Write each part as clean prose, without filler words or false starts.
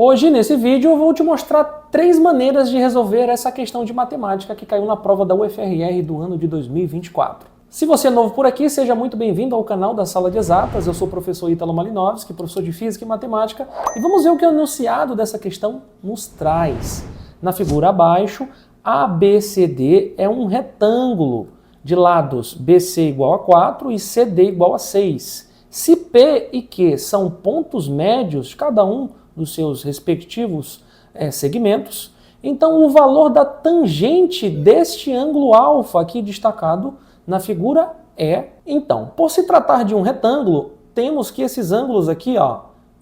Hoje, nesse vídeo, eu vou te mostrar 3 maneiras de resolver essa questão de matemática que caiu na prova da UFRR do ano de 2024. Se você é novo por aqui, seja muito bem-vindo ao canal da Sala de Exatas. Eu sou o professor Ítalo Malinovski, professor de Física e Matemática, e vamos ver o que o enunciado dessa questão nos traz. Na figura abaixo, ABCD é um retângulo de lados BC igual a 4 e CD igual a 6. Se P e Q são pontos médios de cada um dos seus respectivos segmentos, então o valor da tangente deste ângulo alfa aqui destacado na figura é... Então, por se tratar de um retângulo, temos que esses ângulos aqui,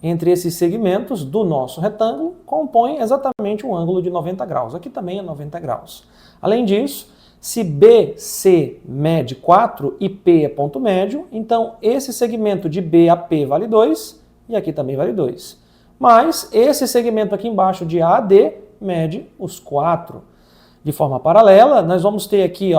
entre esses segmentos do nosso retângulo, compõem exatamente um ângulo de 90 graus. Aqui também é 90 graus. Além disso, se BC mede 4 e P é ponto médio, então esse segmento de B a P vale 2 e aqui também vale 2. Mas esse segmento aqui embaixo de A a D mede os 4. De forma paralela, nós vamos ter aqui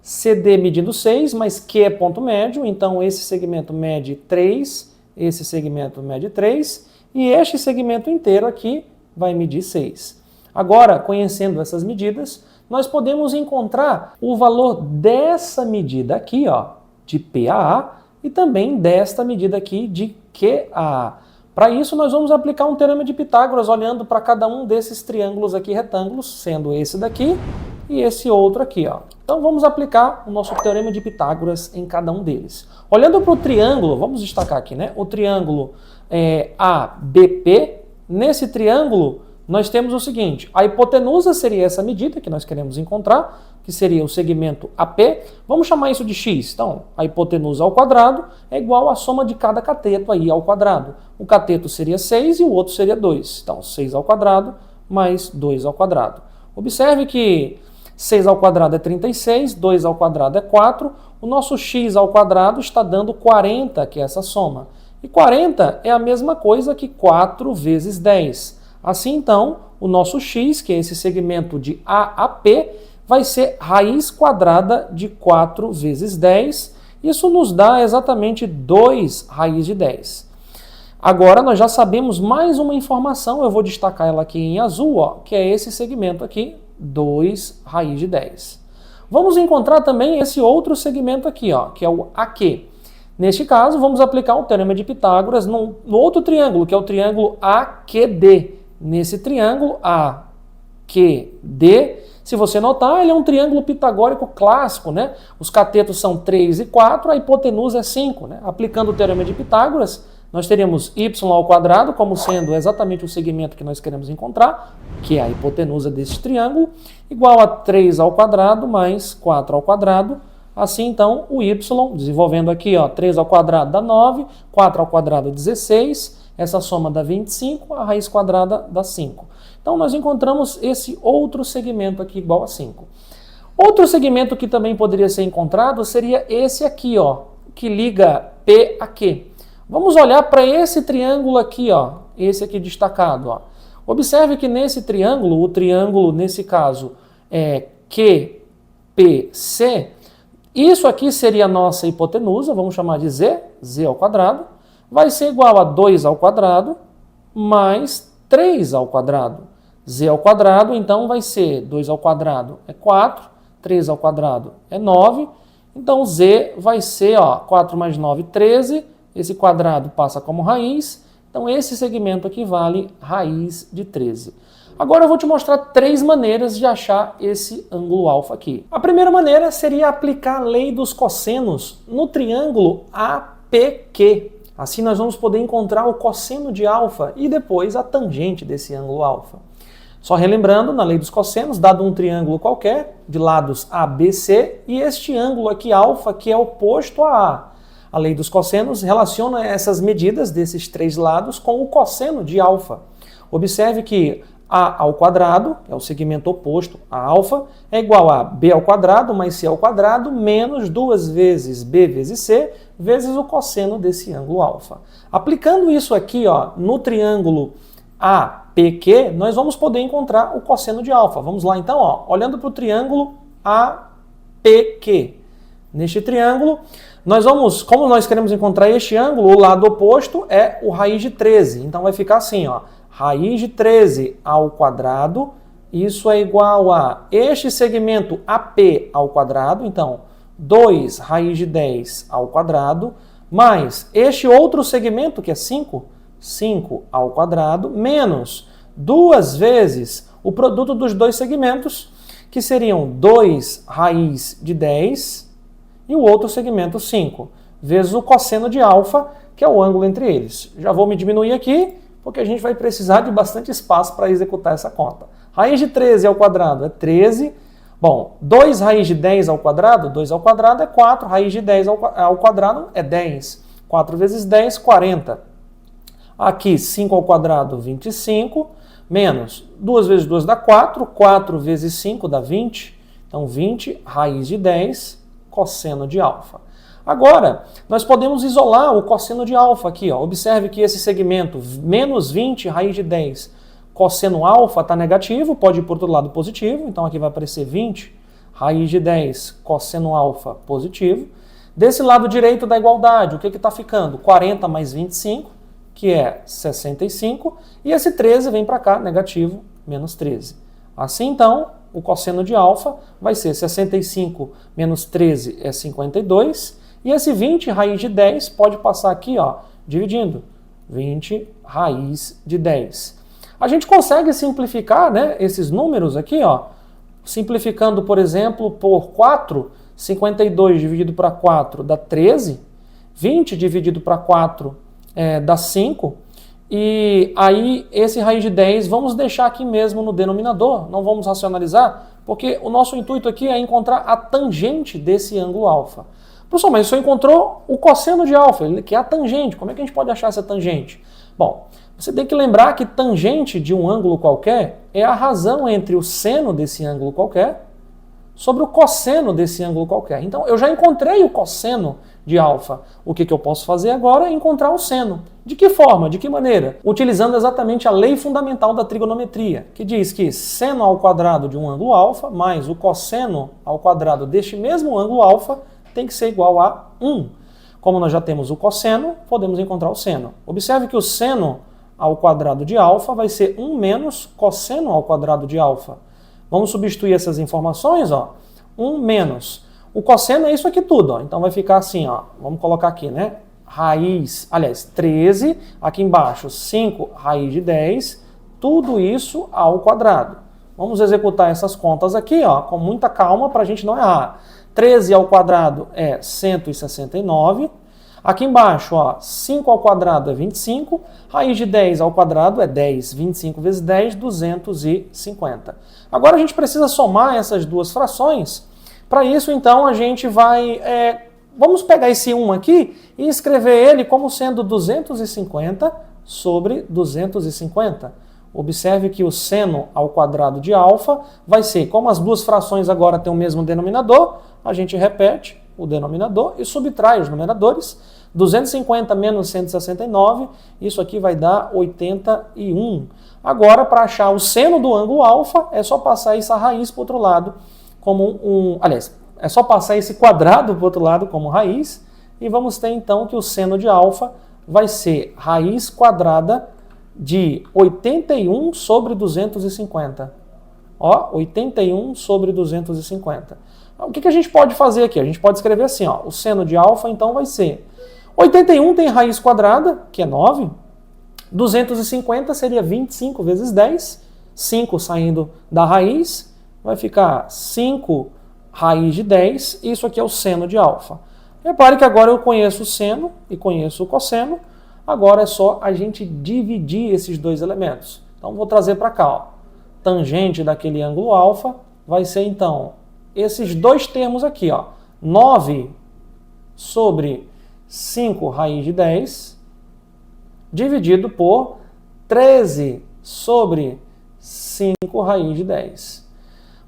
CD medindo 6, mas Q é ponto médio, então esse segmento mede 3, esse segmento mede 3, e este segmento inteiro aqui vai medir 6. Agora, conhecendo essas medidas, nós podemos encontrar o valor dessa medida aqui, de PAA, e também desta medida aqui de QAA. Para isso, nós vamos aplicar um teorema de Pitágoras, olhando para cada um desses triângulos aqui retângulos, sendo esse daqui e esse outro aqui. Então, vamos aplicar o nosso teorema de Pitágoras em cada um deles. Olhando para o triângulo, vamos destacar aqui, o triângulo ABP, nesse triângulo, nós temos o seguinte: a hipotenusa seria essa medida que nós queremos encontrar, que seria o segmento AP. Vamos chamar isso de x. Então, a hipotenusa ao quadrado é igual à soma de cada cateto aí ao quadrado. O cateto seria 6 e o outro seria 2. Então, 6 ao quadrado mais 2 ao quadrado. Observe que 6 ao quadrado é 36, 2 ao quadrado é 4. O nosso x ao quadrado está dando 40, que é essa soma. E 40 é a mesma coisa que 4 vezes 10. Assim, então, o nosso x, que é esse segmento de A a P, vai ser raiz quadrada de 4 vezes 10. Isso nos dá exatamente 2 raiz de 10. Agora, nós já sabemos mais uma informação, eu vou destacar ela aqui em azul, que é esse segmento aqui, 2 raiz de 10. Vamos encontrar também esse outro segmento aqui, que é o AQ. Neste caso, vamos aplicar o teorema de Pitágoras no outro triângulo, que é o triângulo AQD. Nesse triângulo AQD, se você notar, ele é um triângulo pitagórico clássico, Os catetos são 3 e 4, a hipotenusa é 5, Aplicando o teorema de Pitágoras, nós teríamos y ao quadrado como sendo exatamente o segmento que nós queremos encontrar, que é a hipotenusa desse triângulo, igual a 3 ao quadrado mais 4 ao quadrado. Assim, então, o y, desenvolvendo aqui, 3 ao quadrado dá 9, 4 ao quadrado 16, essa soma dá 25, a raiz quadrada dá 5. Então, nós encontramos esse outro segmento aqui igual a 5. Outro segmento que também poderia ser encontrado seria esse aqui, que liga P a Q. Vamos olhar para esse triângulo aqui, esse aqui destacado. Observe que nesse triângulo, o triângulo, nesse caso, é QPC, isso aqui seria a nossa hipotenusa, vamos chamar de Z, Z ao quadrado, vai ser igual a 2 ao quadrado mais 3 ao quadrado. Z ao quadrado, então, vai ser 2 ao quadrado é 4, 3 ao quadrado é 9, então Z vai ser 4 mais 9, 13, esse quadrado passa como raiz, então esse segmento aqui vale raiz de 13. Agora eu vou te mostrar 3 maneiras de achar esse ângulo alfa aqui. A primeira maneira seria aplicar a lei dos cossenos no triângulo APQ. Assim nós vamos poder encontrar o cosseno de alfa e depois a tangente desse ângulo alfa. Só relembrando, na lei dos cossenos, dado um triângulo qualquer, de lados ABC, e este ângulo aqui alfa, que é oposto a A. A lei dos cossenos relaciona essas medidas desses 3 lados com o cosseno de alfa. Observe que A ao quadrado, é o segmento oposto a alfa, é igual a B ao quadrado mais C ao quadrado menos 2 vezes B vezes C vezes o cosseno desse ângulo alfa. Aplicando isso aqui no triângulo APQ, nós vamos poder encontrar o cosseno de alfa. Vamos lá então, olhando para o triângulo APQ. Neste triângulo, como nós queremos encontrar este ângulo, o lado oposto é o raiz de 13. Então vai ficar assim, raiz de 13 ao quadrado, isso é igual a este segmento AP ao quadrado, então 2 raiz de 10 ao quadrado, mais este outro segmento que é 5 ao quadrado, menos 2 vezes o produto dos dois segmentos, que seriam 2 raiz de 10 e o outro segmento 5, vezes o cosseno de alfa, que é o ângulo entre eles. Já vou me diminuir aqui, porque a gente vai precisar de bastante espaço para executar essa conta. Raiz de 13 ao quadrado é 13. Bom, 2 raiz de 10 ao quadrado, 2 ao quadrado é 4, raiz de 10 ao quadrado é 10. 4 vezes 10, 40. Aqui, 5 ao quadrado, 25, menos 2 vezes 2 dá 4, 4 vezes 5 dá 20. Então, 20 raiz de 10, cosseno de alfa. Agora, nós podemos isolar o cosseno de alfa aqui. Ó. Observe que esse segmento, menos 20 raiz de 10, cosseno alfa está negativo, pode ir para o outro lado positivo. Então, aqui vai aparecer 20 raiz de 10, cosseno alfa positivo. Desse lado direito da igualdade, o que está ficando? 40 mais 25, que é 65. E esse 13 vem para cá, negativo, menos 13. Assim, então, o cosseno de alfa vai ser 65 menos 13 é 52. E esse 20 raiz de 10 pode passar aqui, ó, dividindo. 20 raiz de 10. A gente consegue simplificar, né, esses números aqui, ó, simplificando, por exemplo, por 4, 52 dividido para 4 dá 13, 20 dividido para 4 dá 5, e aí esse raiz de 10 vamos deixar aqui mesmo no denominador, não vamos racionalizar, porque o nosso intuito aqui é encontrar a tangente desse ângulo alfa. Professor, mas o senhor encontrou o cosseno de alfa, que é a tangente. Como é que a gente pode achar essa tangente? Bom, você tem que lembrar que tangente de um ângulo qualquer é a razão entre o seno desse ângulo qualquer sobre o cosseno desse ângulo qualquer. Então, eu já encontrei o cosseno de alfa. O que eu posso fazer agora é encontrar o seno. De que forma? De que maneira? Utilizando exatamente a lei fundamental da trigonometria, que diz que seno ao quadrado de um ângulo alfa mais o cosseno ao quadrado deste mesmo ângulo alfa tem que ser igual a 1. Como nós já temos o cosseno, podemos encontrar o seno. Observe que o seno ao quadrado de alfa vai ser 1 menos cosseno ao quadrado de alfa. Vamos substituir essas informações, ó. 1 menos. O cosseno é isso aqui tudo, ó. Então vai ficar assim, ó. Vamos colocar aqui, né? Raiz, aliás, 13, aqui embaixo 5 raiz de 10, tudo isso ao quadrado. Vamos executar essas contas aqui, ó, com muita calma para a gente não errar. 13 ao quadrado é 169. Aqui embaixo, ó, 5 ao quadrado é 25. Raiz de 10 ao quadrado é 10. 25 vezes 10, 250. Agora a gente precisa somar essas duas frações. Para isso, então, a gente vai... vamos pegar esse 1 aqui e escrever ele como sendo 250 sobre 250. Observe que o seno ao quadrado de alfa vai ser, como as duas frações agora têm o mesmo denominador, a gente repete o denominador e subtrai os numeradores. 250 menos 169, isso aqui vai dar 81. Agora, para achar o seno do ângulo alfa, é só passar essa raiz para o outro lado como aliás, é só passar esse quadrado para o outro lado como raiz, e vamos ter então que o seno de alfa vai ser raiz quadrada de 81 sobre 250. Ó, 81 sobre 250. O que a gente pode fazer aqui? A gente pode escrever assim, ó, o seno de alfa então vai ser 81 tem raiz quadrada, que é 9, 250 seria 25 vezes 10, 5 saindo da raiz, vai ficar 5 raiz de 10, isso aqui é o seno de alfa. Repare que agora eu conheço o seno e conheço o cosseno, agora é só a gente dividir esses dois elementos. Então vou trazer para cá, ó. Tangente daquele ângulo alfa vai ser então esses dois termos aqui, ó. 9 sobre 5 raiz de 10 dividido por 13 sobre 5 raiz de 10.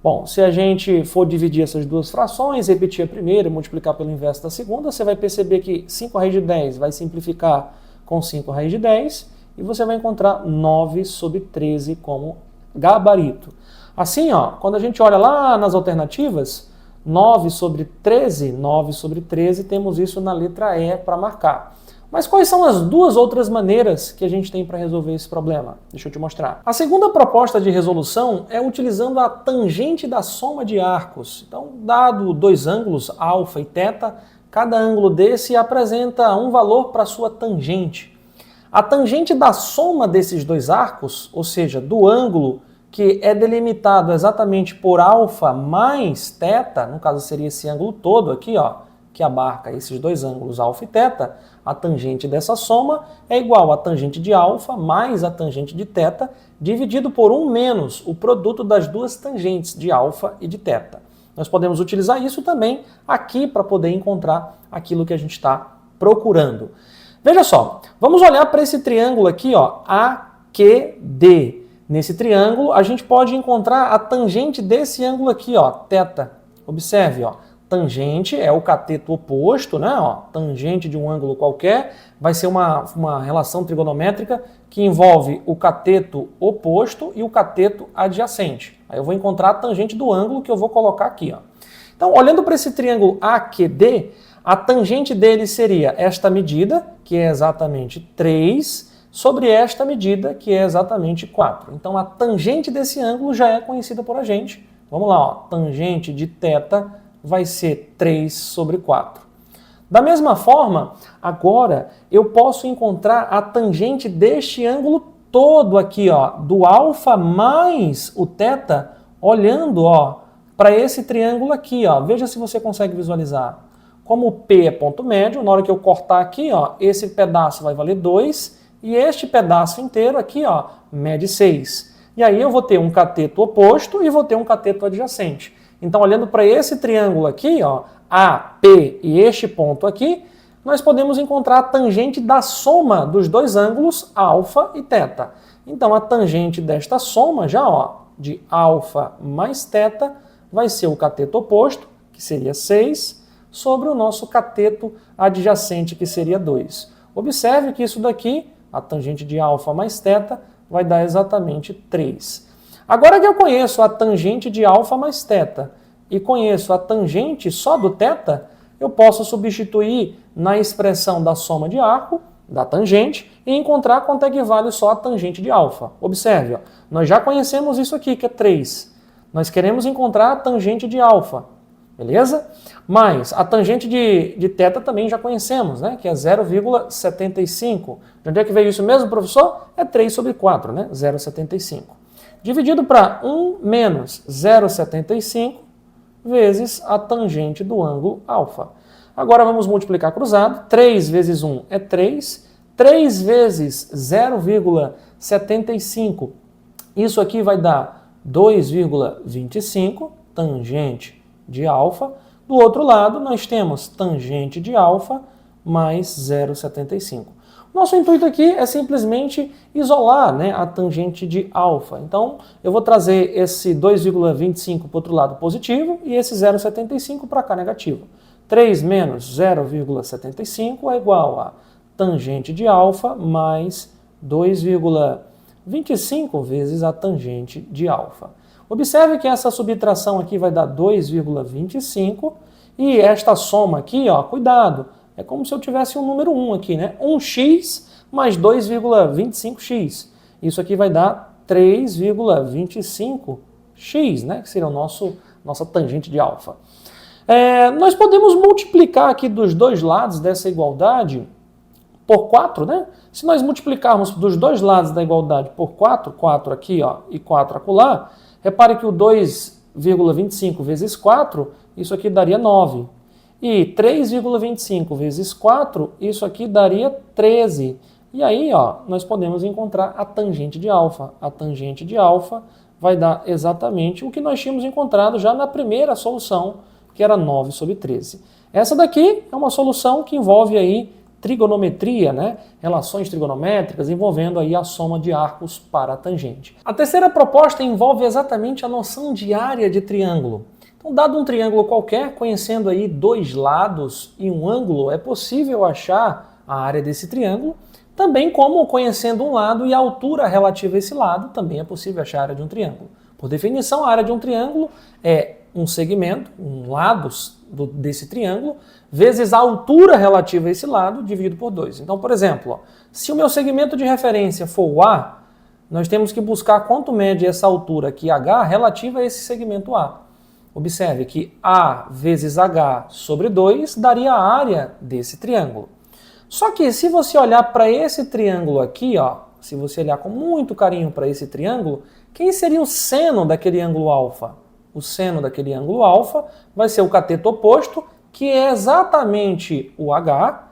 Bom, se a gente for dividir essas duas frações, repetir a primeira e multiplicar pelo inverso da segunda, você vai perceber que 5 raiz de 10 vai simplificar com 5 raiz de 10 e você vai encontrar 9 sobre 13 como gabarito. Assim, ó, quando a gente olha lá nas alternativas, 9 sobre 13, temos isso na letra E para marcar. Mas quais são as duas outras maneiras que a gente tem para resolver esse problema? Deixa eu te mostrar. A segunda proposta de resolução é utilizando a tangente da soma de arcos. Então, dado dois ângulos, alfa e teta, cada ângulo desse apresenta um valor para sua tangente. A tangente da soma desses dois arcos, ou seja, do ângulo que é delimitado exatamente por alfa mais teta, no caso seria esse ângulo todo aqui, ó, que abarca esses dois ângulos alfa e teta, a tangente dessa soma é igual a tangente de alfa mais a tangente de teta, dividido por 1 menos o produto das duas tangentes de alfa e de teta. Nós podemos utilizar isso também aqui para poder encontrar aquilo que a gente está procurando. Veja só, vamos olhar para esse triângulo aqui, ó, AQD. Nesse triângulo, a gente pode encontrar a tangente desse ângulo aqui, ó, teta. Observe, ó. Tangente é o cateto oposto, né? Ó, tangente de um ângulo qualquer vai ser uma relação trigonométrica que envolve o cateto oposto e o cateto adjacente. Aí eu vou encontrar a tangente do ângulo que eu vou colocar aqui, ó. Então, olhando para esse triângulo AQD, a tangente dele seria esta medida, que é exatamente 3, sobre esta medida, que é exatamente 4. Então, a tangente desse ângulo já é conhecida por a gente. Vamos lá, ó. Tangente de θ vai ser 3 sobre 4. Da mesma forma, agora eu posso encontrar a tangente deste ângulo todo aqui, ó, do alfa mais o θ, olhando, ó, para esse triângulo aqui, ó. Veja se você consegue visualizar. Como o P é ponto médio, na hora que eu cortar aqui, ó, esse pedaço vai valer 2 e este pedaço inteiro aqui, ó, mede 6. E aí eu vou ter um cateto oposto e vou ter um cateto adjacente. Então, olhando para esse triângulo aqui, ó, AP e este ponto aqui, nós podemos encontrar a tangente da soma dos dois ângulos alfa e teta. Então, a tangente desta soma, já ó, de alfa mais teta, vai ser o cateto oposto, que seria 6, sobre o nosso cateto adjacente, que seria 2. Observe que isso daqui, a tangente de alfa mais teta, vai dar exatamente 3. Agora que eu conheço a tangente de alfa mais teta e conheço a tangente só do teta, eu posso substituir na expressão da soma de arco, da tangente, e encontrar quanto é que vale só a tangente de alfa. Observe, ó, nós já conhecemos isso aqui, que é 3. Nós queremos encontrar a tangente de alfa, beleza? Mas a tangente de θ também já conhecemos, né? Que é 0,75. De onde é que veio isso mesmo, professor? É 3 sobre 4, né? 0,75. Dividido para 1 menos 0,75 vezes a tangente do ângulo alfa. Agora vamos multiplicar cruzado. 3 vezes 1 é 3. 3 vezes 0,75. Isso aqui vai dar 2,25, tangente de alfa. Do outro lado, nós temos tangente de alfa mais 0,75. Nosso intuito aqui é simplesmente isolar, né, a tangente de alfa. Então, eu vou trazer esse 2,25 para o outro lado positivo e esse 0,75 para cá negativo. 3 menos 0,75 é igual a tangente de alfa mais 2,25 vezes a tangente de alfa. Observe que essa subtração aqui vai dar 2,25 e esta soma aqui, ó, cuidado, é como se eu tivesse um número 1 aqui, né? 1x mais 2,25x. Isso aqui vai dar 3,25x, né? Que seria nossa tangente de alfa. Nós podemos multiplicar aqui dos dois lados dessa igualdade por 4, né? Se nós multiplicarmos dos dois lados da igualdade por 4, 4 aqui, ó, e 4 acolá, repare que o 2,25 vezes 4, isso aqui daria 9. E 3,25 vezes 4, isso aqui daria 13. E aí, ó, nós podemos encontrar a tangente de alfa. A tangente de alfa vai dar exatamente o que nós tínhamos encontrado já na primeira solução, que era 9 sobre 13. Essa daqui é uma solução que envolve aí trigonometria, né? Relações trigonométricas envolvendo aí a soma de arcos para a tangente. A terceira proposta envolve exatamente a noção de área de triângulo. Então, dado um triângulo qualquer, conhecendo aí dois lados e um ângulo, é possível achar a área desse triângulo, também como conhecendo um lado e a altura relativa a esse lado, também é possível achar a área de um triângulo. Por definição, a área de um triângulo é um segmento, um lado desse triângulo, vezes a altura relativa a esse lado, dividido por 2. Então, por exemplo, ó, se o meu segmento de referência for o A, nós temos que buscar quanto mede essa altura aqui, H, relativa a esse segmento A. Observe que A vezes H sobre 2 daria a área desse triângulo. Só que se você olhar para esse triângulo aqui, ó, se você olhar com muito carinho para esse triângulo, quem seria o seno daquele ângulo alfa? O seno daquele ângulo alfa vai ser o cateto oposto, que é exatamente o H,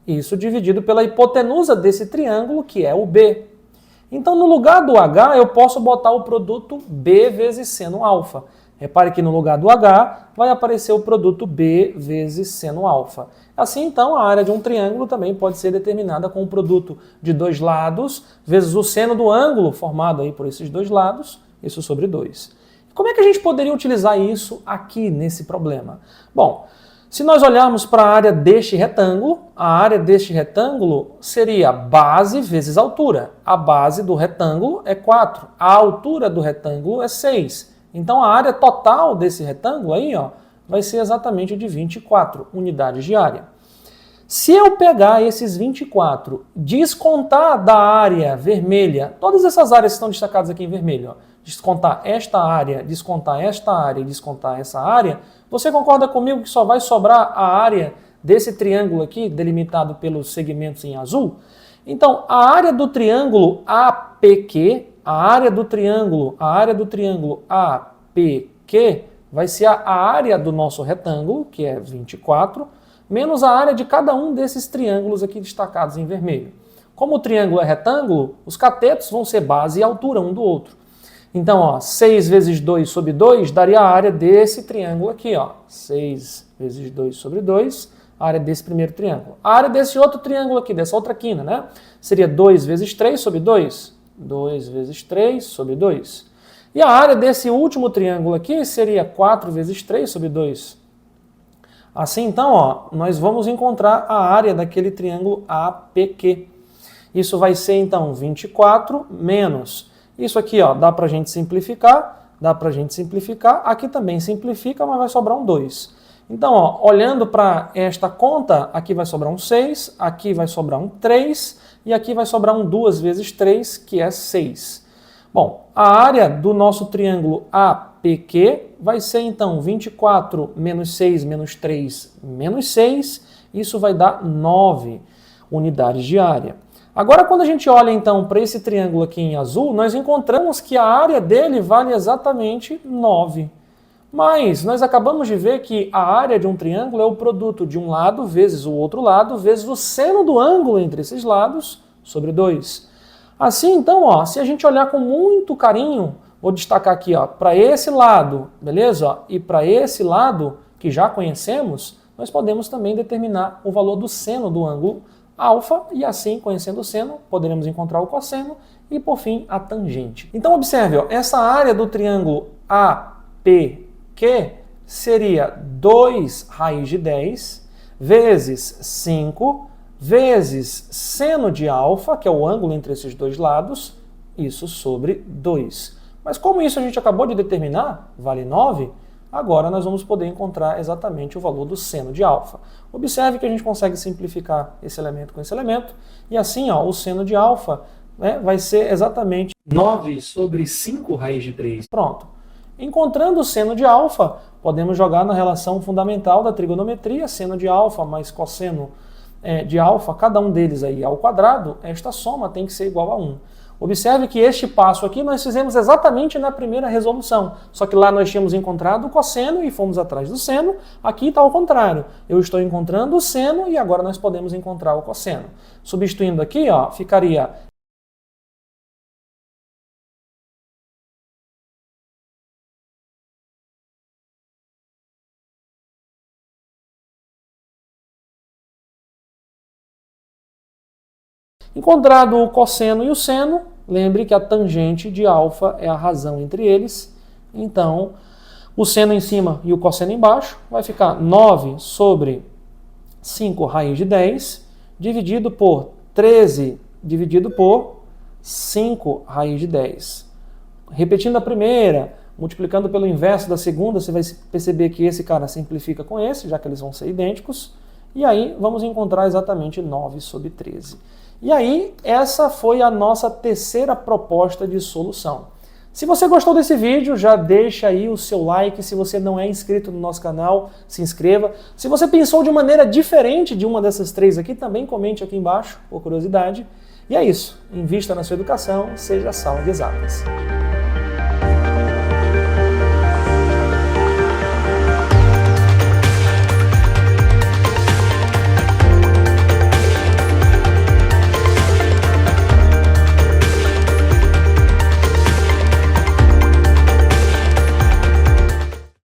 isso dividido pela hipotenusa desse triângulo, que é o B. Então, no lugar do H, eu posso botar o produto B vezes seno alfa. Repare que no lugar do H vai aparecer o produto B vezes seno alfa. Assim, então, a área de um triângulo também pode ser determinada com o produto de dois lados vezes o seno do ângulo formado aí por esses dois lados, isso sobre 2. Como é que a gente poderia utilizar isso aqui nesse problema? Bom, se nós olharmos para a área deste retângulo, a área deste retângulo seria base vezes altura. A base do retângulo é 4, a altura do retângulo é 6. Então a área total desse retângulo aí, ó, vai ser exatamente de 24 unidades de área. Se eu pegar esses 24, descontar da área vermelha, todas essas áreas estão destacadas aqui em vermelho, ó, descontar esta área, descontar esta área e descontar essa área, você concorda comigo que só vai sobrar a área desse triângulo aqui, delimitado pelos segmentos em azul? Então, a área do triângulo APQ, a área do triângulo APQ vai ser a área do nosso retângulo, que é 24, menos a área de cada um desses triângulos aqui destacados em vermelho. Como o triângulo é retângulo, os catetos vão ser base e altura um do outro. Então, ó, 6 vezes 2 sobre 2 daria a área desse triângulo aqui, ó. 6 vezes 2 sobre 2, a área desse primeiro triângulo. A área desse outro triângulo aqui, dessa outra quina, né? Seria 2 vezes 3 sobre 2. 2 vezes 3 sobre 2. E a área desse último triângulo aqui seria 4 vezes 3 sobre 2. Assim, então, ó, nós vamos encontrar a área daquele triângulo APQ. Isso vai ser, então, 24 menos... Isso aqui, ó, dá pra gente simplificar, aqui também simplifica, mas vai sobrar um 2. Então, ó, olhando para esta conta, aqui vai sobrar um 6, aqui vai sobrar um 3, e aqui vai sobrar um 2 vezes 3, que é 6. Bom, a área do nosso triângulo APQ vai ser, então, 24 menos 6 menos 3 menos 6, isso vai dar 9 unidades de área. Agora, quando a gente olha, então, para esse triângulo aqui em azul, nós encontramos que a área dele vale exatamente 9. Mas nós acabamos de ver que a área de um triângulo é o produto de um lado vezes o outro lado, vezes o seno do ângulo entre esses lados, sobre 2. Assim, então, ó, se a gente olhar com muito carinho, vou destacar aqui, ó, para esse lado, beleza? Ó, e para esse lado, que já conhecemos, nós podemos também determinar o valor do seno do ângulo alfa, e assim, conhecendo o seno, poderemos encontrar o cosseno e, por fim, a tangente. Então, observe, ó, essa área do triângulo APQ seria 2 raiz de 10 vezes 5 vezes seno de alfa, que é o ângulo entre esses dois lados, isso sobre 2. Mas como isso a gente acabou de determinar, vale 9, agora nós vamos poder encontrar exatamente o valor do seno de alfa. Observe que a gente consegue simplificar esse elemento com esse elemento, e assim, ó, o seno de alfa, né, vai ser exatamente 9 sobre 5 raiz de 3. Pronto. Encontrando o seno de alfa, podemos jogar na relação fundamental da trigonometria, seno de alfa mais cosseno de alfa, cada um deles aí ao quadrado, esta soma tem que ser igual a 1. Observe que este passo aqui nós fizemos exatamente na primeira resolução, só que lá nós tínhamos encontrado o cosseno e fomos atrás do seno, aqui está ao contrário. Eu estou encontrando o seno e agora nós podemos encontrar o cosseno. Substituindo aqui, ó, ficaria... Encontrado o cosseno e o seno, lembre que a tangente de alfa é a razão entre eles. Então, o seno em cima e o cosseno embaixo vai ficar 9 sobre 5 raiz de 10, dividido por 13, dividido por 5 raiz de 10. Repetindo a primeira, Multiplicando pelo inverso da segunda, você vai perceber que esse cara simplifica com esse, já que eles vão ser idênticos. E aí vamos encontrar exatamente 9 sobre 13. E aí, essa foi a nossa terceira proposta de solução. Se você gostou desse vídeo, já deixa aí o seu like. Se você não é inscrito no nosso canal, se inscreva. Se você pensou de maneira diferente de uma dessas três aqui, também comente aqui embaixo, por curiosidade. E é isso. Invista na sua educação, seja Sala de Exatas.